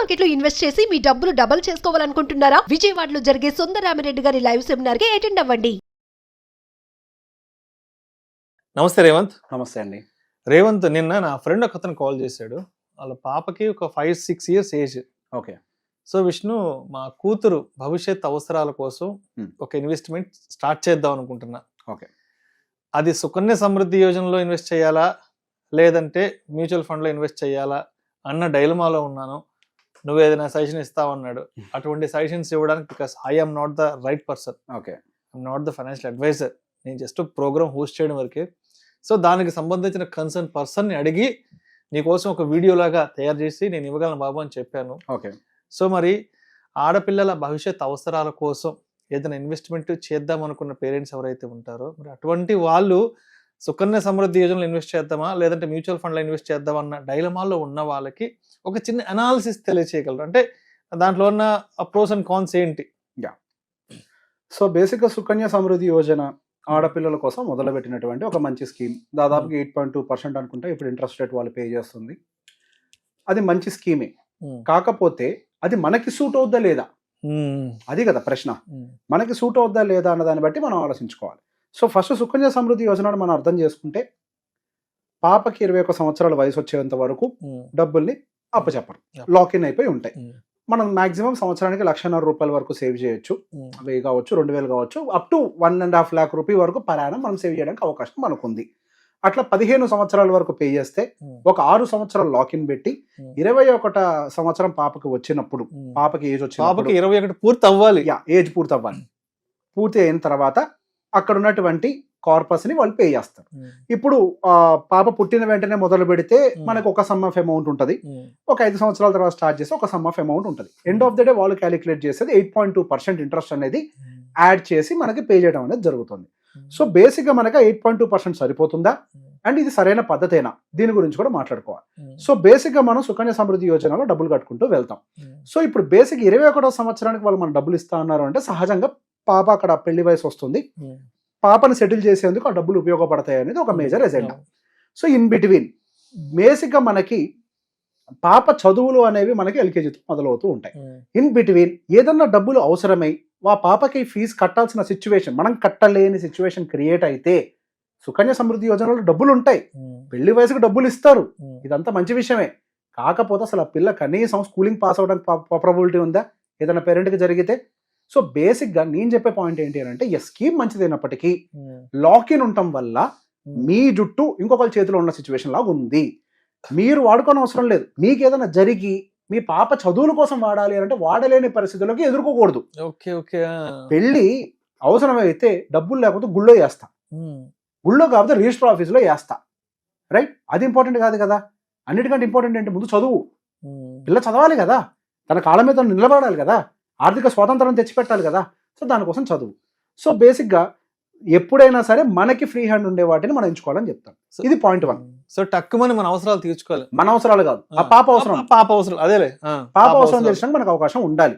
Market లో invest చేసి మీ డబ్బులు డబుల్ చేసుకోవాలనుకుంటున్నారా? విజయవాడలో జరిగే సుందరరామిరెడ్డి గారి లైవ్ సెమినార్ కి అటెండ్ అవ్వండి. నమస్తే రేవంత్. నమస్తే అండి. రేవంత్, నిన్న నా ఫ్రెండ్ ఒక అతను కాల్ చేశాడు. వాళ్ళ పాపకి ఒక 5-6 years age. Okay. So Vishnu, మా కూతురు భవిష్యత్ అవసరాల కోసం ఒక ఇన్వెస్ట్మెంట్ స్టార్ట్ చేద్దాం అనుకుంటున్నా. ఓకే. అది సుకన్య సమృద్ధి యోజనలో ఇన్వెస్ట్ చేయాలా లేదంటే మ్యూచువల్ ఫండ్ లో ఇన్వెస్ట్ చేయాలా అన్న డైలమాలో ఉన్నాను. నువ్వు ఏదైనా సజెషన్ ఇస్తావన్నాడు. అటువంటి సజెషన్స్ ఇవ్వడానికి, because I am not the right person. Okay. I'm not the financial adviser. నేను జస్ట్ ప్రోగ్రామ్ హోస్ట్ చేయడం వరకే. సో దానికి సంబంధించిన కన్సర్న్ పర్సన్ని అడిగి నీకోసం ఒక వీడియో లాగా తయారు చేసి నేను ఇవ్వగలను బాబు అని చెప్పాను. ఓకే. సో మరి ఆడపిల్లల భవిష్యత్ అవసరాల కోసం ఏదైనా ఇన్వెస్ట్మెంట్ చేద్దాం అనుకున్న పేరెంట్స్ ఎవరైతే ఉంటారో, మరి అటువంటి వాళ్ళు సుకన్య సమృద్ధి యోజనలో ఇన్వెస్ట్ చేద్దామా లేదంటే మ్యూచువల్ ఫండ్లో ఇన్వెస్ట్ చేద్దాం అన్న డైలమాలో ఉన్న వాళ్ళకి ఒక చిన్న అనాలిసిస్ తెలియచేయగలరు. అంటే దాంట్లో ఉన్న ప్రోస్ అండ్ కాన్స్ ఏంటి? సో బేసిక్గా సుకన్య సమృద్ధి యోజన ఆడపిల్లల కోసం మొదలుపెట్టినటువంటి ఒక మంచి స్కీమ్. దాదాపుగా 8.2% అనుకుంటా ఇప్పుడు ఇంట్రెస్ట్ రేట్ వాళ్ళు పే చేస్తుంది. అది మంచి స్కీమే. కాకపోతే అది మనకి సూట్ అవుద్దా లేదా, అది కదా ప్రశ్న. మనకి సూట్ అవుద్దా లేదా అన్న దాన్ని బట్టి మనం ఆలోచించుకోవాలి. సో ఫస్ట్ సుకన్య సమృద్ధి యోజనను మనం అర్థం చేసుకుంటే, పాపకి 21 సంవత్సరాల వయసు వచ్చేంత వరకు డబ్బుల్ని అప్పచెప్పరు, లాక్-ఇన్ అయిపోయి ఉంటాయి. మనం మాక్సిమం సంవత్సరానికి 1,50,000 రూపాయల వరకు సేవ్ చేయొచ్చు. 1000 కావచ్చు, 2000 కావచ్చు, అప్ టు 1.5 lakh రూపీ వరకు పర్ యానం మనం సేవ్ చేయడానికి అవకాశం మనకు ఉంది. అట్లా 15 సంవత్సరాల వరకు పే చేస్తే ఒక 6 సంవత్సరాలు లాక్-ఇన్ పెట్టి 21 సంవత్సరం పాపకి వచ్చినప్పుడు, పాపకి ఏజ్ వచ్చి 21 పూర్తి అవ్వాలి, ఏజ్ పూర్తి అవ్వాలి. పూర్తి అయిన తర్వాత అక్కడ ఉన్నటువంటి కార్పస్ ని వాళ్ళు పే చేస్తారు. ఇప్పుడు పాప పుట్టిన వెంటనే మొదలు పెడితే మనకు ఒక సమ్ ఆఫ్ అమౌంట్ ఉంటుంది. ఒక 5 సంవత్సరాల తర్వాత స్టార్ట్ చేస్తే ఒక సమ్ ఆఫ్ అమౌంట్ ఉంటుంది. ఎండ్ ఆఫ్ ద డే వాళ్ళు క్యాలిక్యులేట్ చేసేది 8.2% ఇంట్రెస్ట్ అనేది యాడ్ చేసి మనకి పే చేయడం అనేది జరుగుతుంది. సో బేసిక్ గా మనకి 8.2% సరిపోతుందా అండ్ ఇది సరైన పద్ధతేనా, దీని గురించి కూడా మాట్లాడుకోవాలి. సో బేసిక్ గా మనం సుకన్య సమృద్ధి యోజనలో డబ్బులు కట్టుకుంటూ వెళ్తాం. సో ఇప్పుడు బేసిక్ 21వ సంవత్సరానికి వాళ్ళు మనం డబ్బులు ఇస్తా అన్నారు అంటే, సహజంగా పాప అక్కడ పెళ్లి వయసు వస్తుంది, పాపను సెటిల్ చేసేందుకు ఆ డబ్బులు ఉపయోగపడతాయి అనేది ఒక major agenda. So in between బేసిక్గా మనకి పాప చదువులు అనేవి మనకి ఎల్కేజీతో మొదలవుతూ ఉంటాయి. ఇన్ బిట్వీన్ ఏదన్నా డబ్బులు అవసరమై ఆ పాపకి ఫీజు కట్టాల్సిన సిచ్యువేషన్, మనం కట్టలేని సిచ్యువేషన్ క్రియేట్ అయితే సుకన్య సమృద్ధి యోజనలో డబ్బులు ఉంటాయి, పెళ్లి వయసుకు డబ్బులు ఇస్తారు, ఇదంతా మంచి విషయమే. కాకపోతే అసలు ఆ పిల్ల కనీసం స్కూలింగ్ పాస్ అవడానికి ప్రాబబిలిటీ ఉందా ఏదైనా పేరెంట్కి జరిగితే? సో బేసిక్గా నేను చెప్పే పాయింట్ ఏంటి అని అంటే, ఈ స్కీమ్ మంచిదైనప్పటికీ లాక్-ఇన్ ఉండటం వల్ల మీ జుట్టు ఇంకొకరి చేతిలో ఉన్న సిచ్యువేషన్ లాగా ఉంది. మీరు వాడుకోని అవసరం లేదు. మీకు ఏదైనా జరిగి మీ పాప చదువుల కోసం వాడాలి అంటే వాడలేని పరిస్థితుల్లోకి ఎదుర్కోకూడదు. పెళ్లి అవసరమైతే డబ్బులు లేకపోతే గుళ్ళో వేస్తా, గుళ్ళో కాకపోతే రిజిస్టర్ ఆఫీస్లో వేస్తా, రైట్? అది ఇంపార్టెంట్ కాదు కదా. అన్నిటికంటే ఇంపార్టెంట్ ఏంటి, ముందు చదువు. పిల్ల చదవాలి కదా, తన కాళ్ళ మీద నిలబడాలి కదా, ఆర్థిక స్వాతంత్రం తెచ్చిపెట్టాలి కదా. సో దానికోసం చదువు. సో బేసిక్గా ఎప్పుడైనా సరే మనకి ఫ్రీ హ్యాండ్ ఉండే వాటిని మనం ఎంచుకోవాలని చెప్తాం. ఇది పాయింట్ 1. సో టక్కుమని మన అవసరాలు తీర్చుకోవాలి. మన అవసరాలు కాదు, ఆ పాప అవసరం. పాప అవసరం, అదేలే, పాప అవసరం తెలిసినాక మనకు అవకాశం ఉండాలి.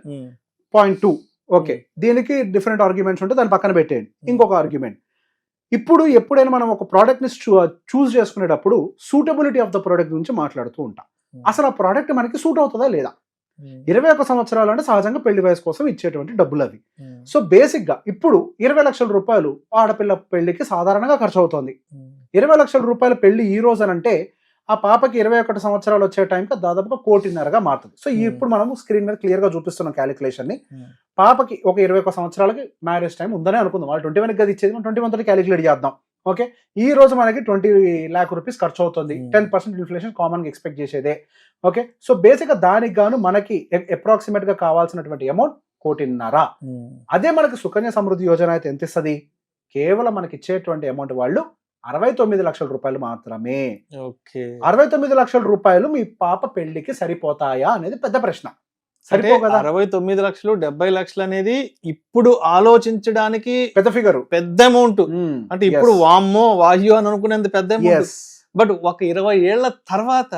పాయింట్ 2. ఓకే, దీనికి డిఫరెంట్ ఆర్గ్యుమెంట్స్ ఉంటే దాన్ని పక్కన పెట్టేయండి. ఇంకొక ఆర్గ్యుమెంట్, ఇప్పుడు ఎప్పుడైనా మనం ఒక ప్రోడక్ట్ ని చూస్ చేసుకునేటప్పుడు సూటబిలిటీ ఆఫ్ ద ప్రోడక్ట్ గురించి మాట్లాడుతూ ఉంటాం. అసలు ఆ ప్రోడక్ట్ మనకి సూట్ అవుతుందా లేదా? 21 సంవత్సరాలు అంటే సహజంగా పెళ్లి వయసు కోసం ఇచ్చేటువంటి డబ్బులు అవి. సో బేసిక్ గా ఇప్పుడు 20 లక్షల రూపాయలు ఆడపిల్ల పెళ్లికి సాధారణంగా ఖర్చు అవుతుంది. 20 లక్షల రూపాయల పెళ్లి ఈ రోజు అని అంటే ఆ పాపకి 21 సంవత్సరాలు వచ్చే టైంకి దాదాపుగా 1.5 మారుతుంది. సో ఇప్పుడు మనం స్క్రీన్ మీద క్లియర్ గా చూపిస్తున్నాం క్యాలిక్యులేషన్ ని. పాపకి ఒక 21 సంవత్సరాలకి మ్యారేజ్ టైం ఉందనే అనుకుందాం. వాళ్ళు 21 గది ఇచ్చేది, 21 తోటి క్యాలిక్యులేట్ చేద్దాం. ఓకే, ఈ రోజు మనకి 20 lakh రూపీస్ ఖర్చు అవుతుంది. 10% ఇన్ఫ్లేషన్ కామన్ గా ఎక్స్పెక్ట్ చేసేదే. ఓకే, సో బేసిక్ గా దానికి గాను మనకి అప్రాక్సిమేట్ గా కావాల్సినటువంటి అమౌంట్ 1.5. అదే మనకి సుకన్య సమృద్ధి యోజన అయితే ఎంత ఇస్తుంది? కేవలం మనకి ఇచ్చేటువంటి అమౌంట్ వాళ్ళు 69 లక్షల రూపాయలు మాత్రమే. 69 లక్షల రూపాయలు మీ పాప పెళ్లికి సరిపోతాయా అనేది పెద్ద ప్రశ్న. 69 లక్షలు 70 లక్షలు అనేది ఇప్పుడు ఆలోచించడానికి పెద్ద ఫిగర్, పెద్ద అమౌంట్. అంటే ఇప్పుడు వామ్మో వాయ్యో అని అనుకునేంత పెద్ద అమౌంట్. బట్ ఒక 20 ఏళ్ల తర్వాత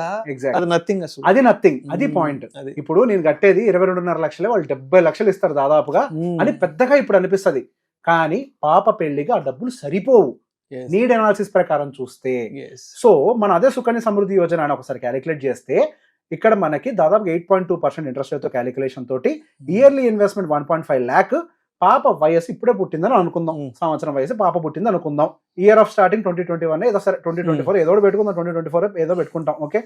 అది నథింగ్. అసలు అది నథింగ్. అది పాయింట్. ఇప్పుడు నేను కట్టేది 22.5 లక్షలే, వాళ్ళు 70 లక్షలు ఇస్తారు దాదాపుగా అని పెద్దగా ఇప్పుడు అనిపిస్తుంది. కానీ పాప పెళ్లికి ఆ డబ్బులు సరిపోవు నీడ్ అనాలిసిస్ ప్రకారం చూస్తే. సో మనం అదే సుకన్య సమృద్ధి యోజన అని ఒకసారి క్యాలిక్యులేట్ చేస్తే ఇక్కడ మనకి దాదాపు 8.2% ఇంట్రెస్ట్ రేట్తో క్యాలిక్యులేషన్ తోటి ఇయర్లీ ఇన్వెస్ట్మెంట్ 1.5 lakh. పాప వయసు ఇప్పుడే పుట్టిందని అనుకుందాం, సంవత్సరం వయసు పాప పుట్టింది అనుకుందాం. ఇయర్ ఆఫ్ స్టార్టింగ్ 2021 ఏదో సరే 2024 ఏదో పెట్టుకుందాం, 2024 ఏదో పెట్టుకుంటాం. ఓకే,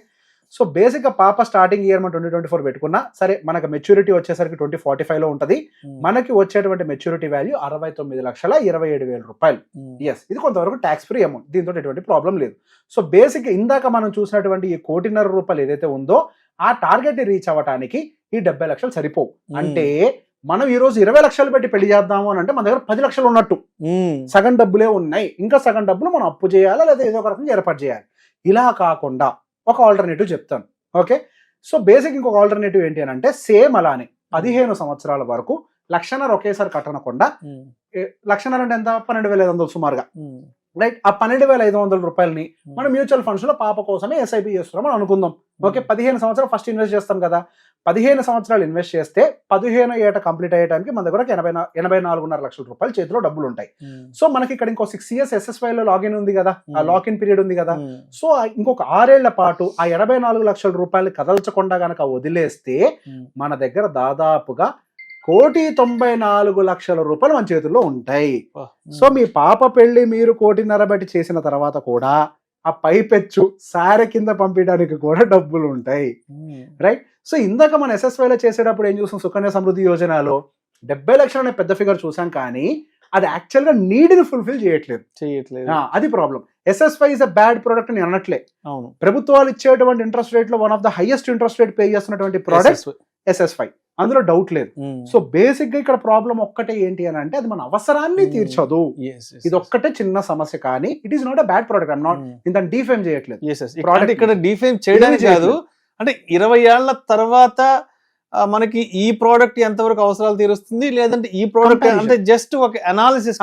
సో బేసిక్ గా పాప స్టార్టింగ్ ఇయర్ మనం 2024 పెట్టుకున్నా సరే, మనకు మెచ్యూరిటీ వచ్చేసరికి 2045 ఉంటది. మనకి వచ్చేటువంటి మెచ్యూరిటీ వాల్యూ 69,27,000 రూపాయలు. ఎస్, ఇది కొంతవరకు ట్యాక్స్ ఫ్రీ అమౌంట్, దీంతో ఎటువంటి ప్రాబ్లం లేదు. సో బేసిక్ ఇందాక మనం చూసినటువంటి ఈ 1.5 కోటి రూపాయలు ఏదైతే ఉందో ఆ టార్గెట్ ని రీచ్ అవ్వడానికి ఈ 70 లక్షలు సరిపోవు. అంటే మనం ఈ రోజు 20 లక్షలు పెట్టి పెళ్లి చేద్దాము అని అంటే మన దగ్గర 10 లక్షలు ఉన్నట్టు, సగం డబ్బులే ఉన్నాయి, ఇంకా సగం డబ్బులు మనం అప్పు చేయాలా లేదా ఏదో ఒక రకంగా ఏర్పాటు చేయాలి. ఇలా కాకుండా ఒక ఆల్టర్నేటివ్ చెప్తాను. ఓకే, సో బేసిక్ ఇంకొక ఆల్టర్నేటివ్ ఏంటి అని అంటే సేమ్ అలానే 15 సంవత్సరాల వరకు 1,50,000 ఒకేసారి కట్టనకుండా, 1,50,000 అంటే ఎంత, 12,500 సుమారుగా, రైట్? ఆ 12,500 రూపాయలని మనం మ్యూచువల్ ఫండ్స్ లో పాప కోసమే ఎస్ఐపి చేస్తున్నాం అని అనుకుందాం. ఓకే, 15 సంవత్సరాలు ఫస్ట్ ఇన్వెస్ట్ చేస్తాం కదా, 15 సంవత్సరాలు ఇన్వెస్ట్ చేస్తే 15 ఏట కంప్లీట్ అయ్యడానికి మన దగ్గర 84.5 లక్షల రూపాయలు చేతిలో డబ్బులు ఉంటాయి. సో మనకి ఇక్కడ ఇంకో 6 years SSY లో లాగిన్ ఉంది కదా, ఆ లాగిన్ పీరియడ్ ఉంది కదా. సో ఇంకొక 6 ఏళ్ల పాటు ఆ 84 లక్షల రూపాయలు కదల్చకుండా గనక వదిలేస్తే మన దగ్గర దాదాపుగా 1,94,00,000 రూపాయలు మన చేతుల్లో ఉంటాయి. సో మీ పాప పెళ్లి మీరు 1,50,000 బట్టి చేసిన తర్వాత కూడా ఆ పైపెచ్చు సారె కింద పంపించడానికి కూడా డబ్బులు ఉంటాయి, రైట్? సో ఇందాక మన SSY లో చేసేటప్పుడు ఏం చూసాం, సుకన్య సమృద్ధి యోజనలో 70 లక్షలు అనే పెద్ద ఫిగర్ చూసాం, కానీ అది యాక్చువల్ గా నీడ్ ని ఫుల్ఫిల్ చేయట్లేదు. అది problem. SSY is a bad product అని అనట్లే. ప్రభుత్వాలు ఇచ్చేటువంటి ఇంట్రెస్ట్ రేట్ లో one of the highest interest rate pay చేస్తున్నటువంటి ప్రోడక్ట్ SSY, అందులో డౌట్ లేదు. సో బేసిక్ గా ఇక్కడ ప్రాబ్లం ఒక్కటే ఏంటి అని అంటే అది మన అవసరాన్ని తీర్చదు. ఇది ఒక్కటే చిన్న సమస్య, కానీ it is not a bad product. I'm not ఇంత డిఫేమ్ చేయట్లేదు. ఇక్కడ డిఫేమ్ చేయడానికి కాదు, అంటే 20 ఏళ్ల తర్వాత మనకి ఈ ప్రోడక్ట్ ఎంతవరకు అవసరాలు తీరుస్తుంది, లేదంటే ఈ ప్రోడక్ట్ అంటే జస్ట్ ఒక అనాలిసిస్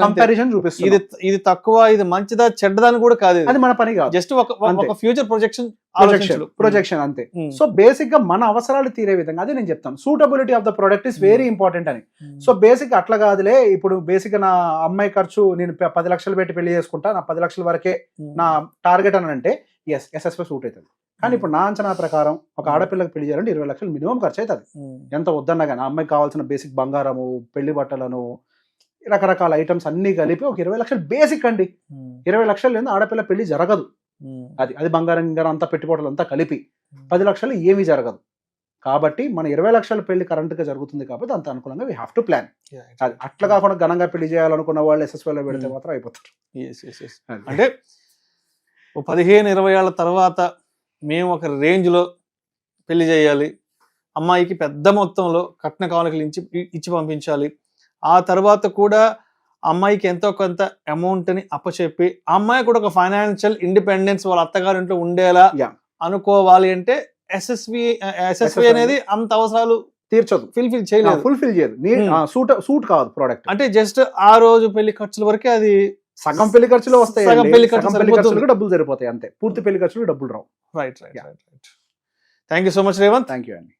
కంపారిజన్ చూపిస్తుంది. ఇది తక్కువ, ఇది మంచిదా చెడ్డదని కూడా కాదు, అది మన పని కాదు, జస్ట్ ఒక ఫ్యూచర్ ప్రొజెక్షన్ అంతే. సో బేసిక్ గా మన అవసరాలు తీరే విధంగా అది నేను చెప్తాను. Suitability of the product is very important అని. సో బేసిక్ అట్లా కాదులే, ఇప్పుడు బేసిక్ నా అమ్మాయి ఖర్చు నేను 10 లక్షలు పెట్టి పెళ్లి చేసుకుంటా, నా 10 లక్షల వరకే నా టార్గెట్ అని అంటే ఎస్, SSY సూట్ అవుతుంది. కానీ ఇప్పుడు నా అంచనా ప్రకారం ఒక ఆడపిల్లకి పెళ్లి చేయాలంటే 20 లక్షలు మినిమం ఖర్చు అవుతుంది, ఎంత వద్దన్నా కానీ. అమ్మాయికి కావాల్సిన బేసిక్ బంగారము, పెళ్లి బట్టలను, రకరకాల ఐటమ్స్ అన్ని కలిపి ఒక 20 లక్షలు బేసిక్ అండి. 20 లక్షలు లేదు ఆడపిల్ల పెళ్లి జరగదు. అది బంగారం అంతా పెట్టుబడులు అంతా కలిపి 10 లక్షలు ఏమీ జరగదు. కాబట్టి మన 20 లక్షల పెళ్లి కరెంట్ గా జరుగుతుంది కాబట్టి అంత అనుకూలంగా వీ హ్యావ్ టు ప్లాన్. అది అట్లా కాకుండా ఘనంగా పెళ్లి చేయాలనుకున్న వాళ్ళు SSY లో పెడితే మాత్రం అయిపోతారు. అంటే 15-20 ఏళ్ల తర్వాత మేము ఒక రేంజ్లో పెళ్లి చేయాలి, అమ్మాయికి పెద్ద మొత్తంలో కట్న కానుకలు ఇచ్చి పంపించాలి, ఆ తర్వాత కూడా అమ్మాయికి ఎంతో కొంత అమౌంట్ని అప్పచెప్పి అమ్మాయి కూడా ఒక ఫైనాన్షియల్ ఇండిపెండెన్స్ వాళ్ళ అత్తగారింట్లో ఉండేలా అనుకోవాలి అంటే SSY అనేది అంత అవసరాలు తీర్చదు, ఫుల్ఫిల్ చేయదు, సూట్ కాదు ప్రోడక్ట్. అంటే జస్ట్ ఆ రోజు పెళ్లి ఖర్చుల వరకే అది సగం పెళ్లి ఖర్చులు వస్తాయి, డబ్బులు సరిపోతాయి అంతే, పూర్తి పెళ్లి ఖర్చులు డబ్బులు రావు. Right. Thank you so much Revanth. Thank you అండి.